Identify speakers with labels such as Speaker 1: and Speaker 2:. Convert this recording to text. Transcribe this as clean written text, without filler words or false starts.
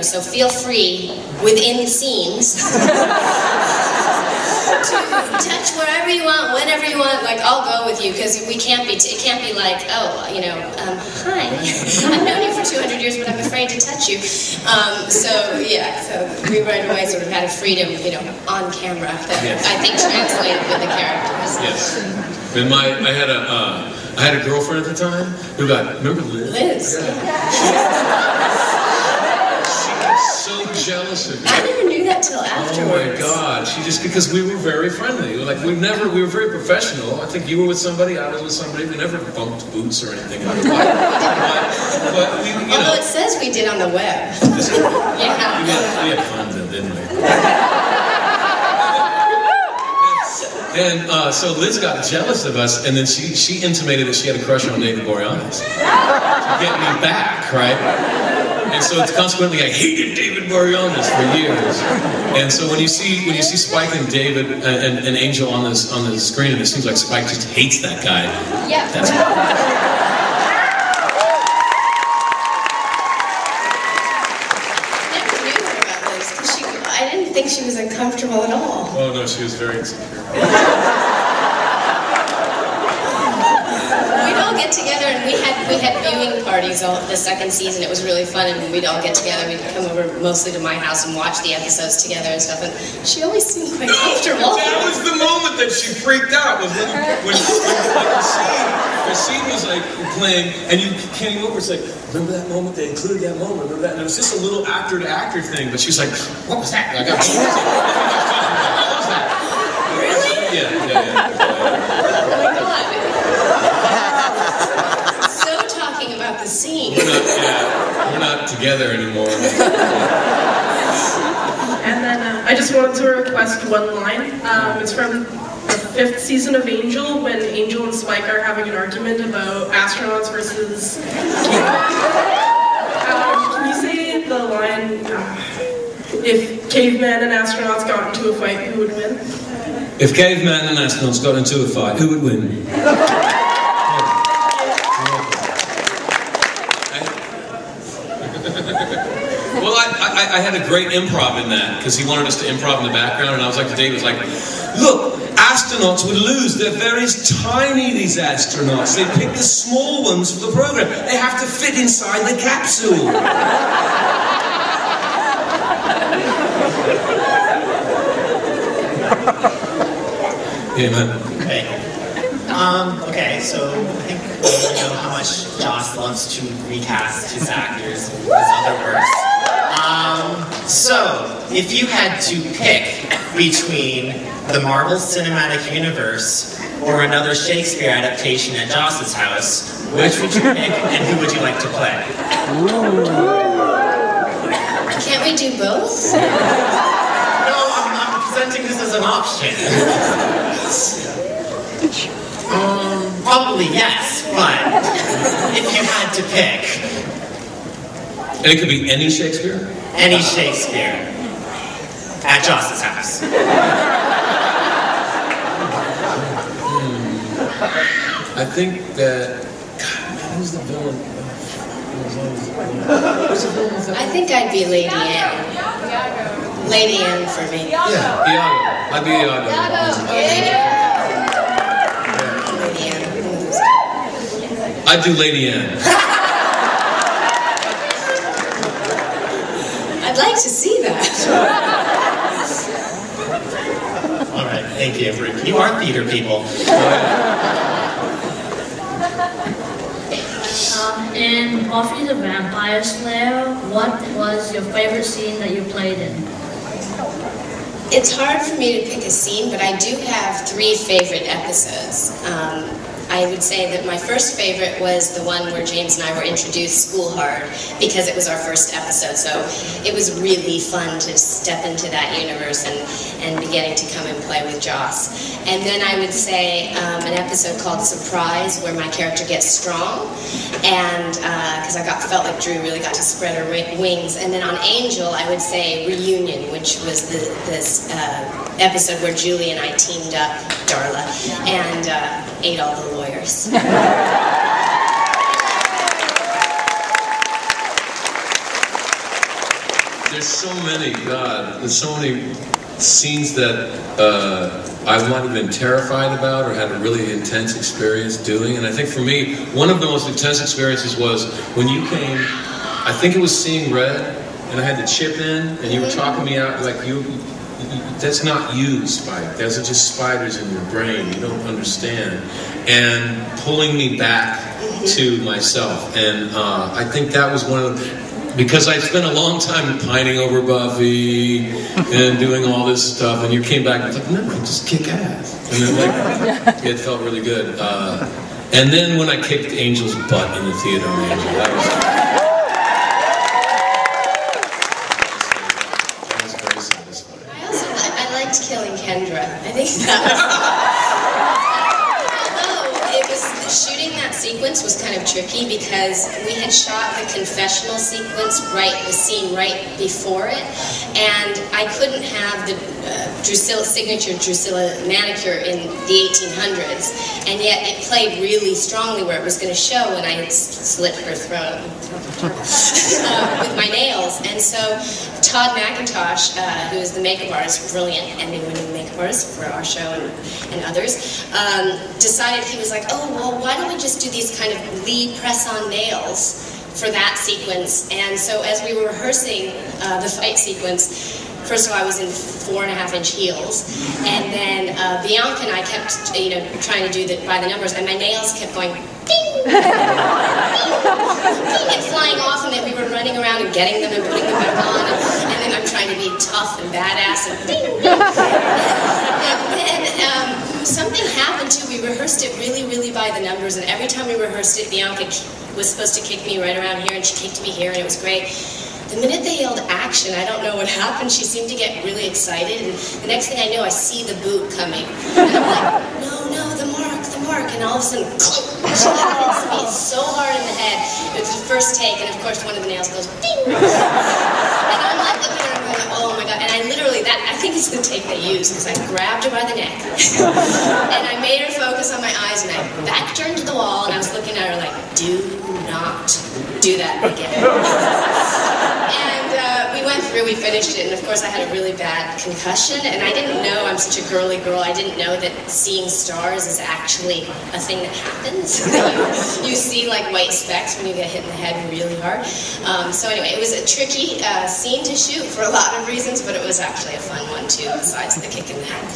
Speaker 1: So feel free, within scenes, to touch wherever you want, whenever you want. Like, I'll go with you, because it can't be like, oh, you know, hi, I've known you for 200 years, but I'm afraid to touch you. So we right away sort of had a freedom, you know, on camera that I think translated with the characters.
Speaker 2: Yes. And I had a girlfriend at the time who got, remember Liz?
Speaker 1: Liz.
Speaker 2: So jealous of me.
Speaker 1: I never knew that till afterwards.
Speaker 2: Oh my God! She just, because we were very friendly. Like we were very professional. I think you were with somebody, I was with somebody. We never bumped boots or anything like that. But we, you
Speaker 1: Although
Speaker 2: know,
Speaker 1: it says we did on the web. Yeah.
Speaker 2: We had fun then, didn't we? And so Liz got jealous of us, and then she intimated that she had a crush on David Boreanaz to get me back, right? And so consequently, I hated David Boreanaz for years. And so when you see Spike and David and Angel on the screen, and it seems like Spike just hates that guy.
Speaker 1: Yeah.
Speaker 2: That's
Speaker 1: Never knew her about this, because I didn't think she was uncomfortable at all.
Speaker 2: Oh no, she was very insecure.
Speaker 1: Get together, and we had viewing parties all the second season. It was really fun, and we'd all get together. We'd come over mostly to my house and watch the episodes together and stuff. And she always seemed quite comfortable.
Speaker 2: That was the moment that she freaked out. Was when the scene was like playing, and you came over. It's like, remember that moment? They included that moment. Remember that? And it was just a little actor to actor thing. But she's like, what was that? Like, what was that?
Speaker 1: Really?
Speaker 2: Yeah.
Speaker 1: Oh my God. About the scene.
Speaker 2: We're not together anymore.
Speaker 3: And then I just wanted to request one line. It's from the 5th season of Angel, when Angel and Spike are having an argument about astronauts versus can you say the line, if caveman and astronauts got into a fight, who would win?
Speaker 2: If caveman and astronauts got into a fight, who would win? Well, I had a great improv in that, because he wanted us to improv in the background, and I was like to David, like, look, astronauts would lose. They're very tiny, these astronauts. They pick the small ones for the program. They have to fit inside the capsule. Yeah, man.
Speaker 4: Okay, so I think we know how much Joss loves to recast his actors in his other works. So, if you had to pick between the Marvel Cinematic Universe or another Shakespeare adaptation at Joss's house, which would you pick, and who would you like to play?
Speaker 1: Can't we do both?
Speaker 4: No, I'm presenting this as an option. Probably yes, but if you had to pick.
Speaker 2: And it could be any Shakespeare?
Speaker 4: Any Shakespeare. At Joss's house.
Speaker 2: I think that... God, man, who's the villain?
Speaker 1: I think I'd be Lady Anne. Lady Anne for me.
Speaker 2: Yeah, Iago. I'd be Iago. I'd do Lady Anne.
Speaker 1: I'd like to see that.
Speaker 4: All right, thank you. You are theater people.
Speaker 5: In Buffy the Vampire Slayer, what was your favorite scene that you played in?
Speaker 1: It's hard for me to pick a scene, but I do have 3 favorite episodes. I would say that my first favorite was the one where James and I were introduced School Hard, because it was our first episode, so it was really fun to step into that universe and be getting to come and play with Joss. And then I would say an episode called Surprise, where my character gets strong, and because I felt like Drew really got to spread her wings. And then on Angel, I would say Reunion, which was this episode where Julie and I teamed up, Darla, and ate all the lawyers.
Speaker 2: There's so many, God, there's so many scenes that I might have been terrified about or had a really intense experience doing. And I think for me, one of the most intense experiences was when you came, I think it was Seeing Red, and I had to chip in, and you were talking me out like that's not you, Spike. Those are just spiders in your brain. You don't understand. And pulling me back to myself. And I think that was one of the, because I spent a long time pining over Buffy and doing all this stuff, and you came back and was like, no, just kick ass. And then like, it felt really good. And then when I kicked Angel's butt in the theater, that was very satisfying.
Speaker 1: I liked killing Kendra. I think that was... Shooting that sequence was kind of tricky because we had shot the confessional sequence the scene right before it, and I couldn't have the signature Drusilla manicure in the 1800s, and yet it played really strongly where it was going to show when I had slit her throat with my nails. And so Todd McIntosh, who is the makeup artist, brilliant Emmy-winning makeup artist for our show and others, decided, he was like, oh, well, why don't we just do these kind of lead press-on nails for that sequence? And so as we were rehearsing the fight sequence, first of all, I was in 4.5-inch heels, and then Bianca and I kept, trying to do by the numbers, and my nails kept going ding, ding, and flying off, and then we were running around and getting them and putting them back on, and then I'm trying to be tough and badass and ding, ding. And then something happened too. We rehearsed it really, really by the numbers, and every time we rehearsed it, Bianca was supposed to kick me right around here, and she kicked me here, and it was great. The minute they yelled action, I don't know what happened, she seemed to get really excited, and the next thing I know, I see the boot coming. And I'm like, no, the mark, and all of a sudden, she hits me so hard in the head. It was the first take, and of course one of the nails goes, ding! And I'm like looking at her going, oh my God, and I literally, I think it's the take they used, because I grabbed her by the neck, and I made her focus on my eyes, and I backed her into the wall, and I was looking at her like, do not do that again. And we went through, we finished it, and of course I had a really bad concussion, and I didn't know, I'm such a girly girl, I didn't know that seeing stars is actually a thing that happens. you see like white specks when you get hit in the head really hard. So anyway, it was a tricky scene to shoot for a lot of reasons, but it was actually a fun one too, besides the kick in the head.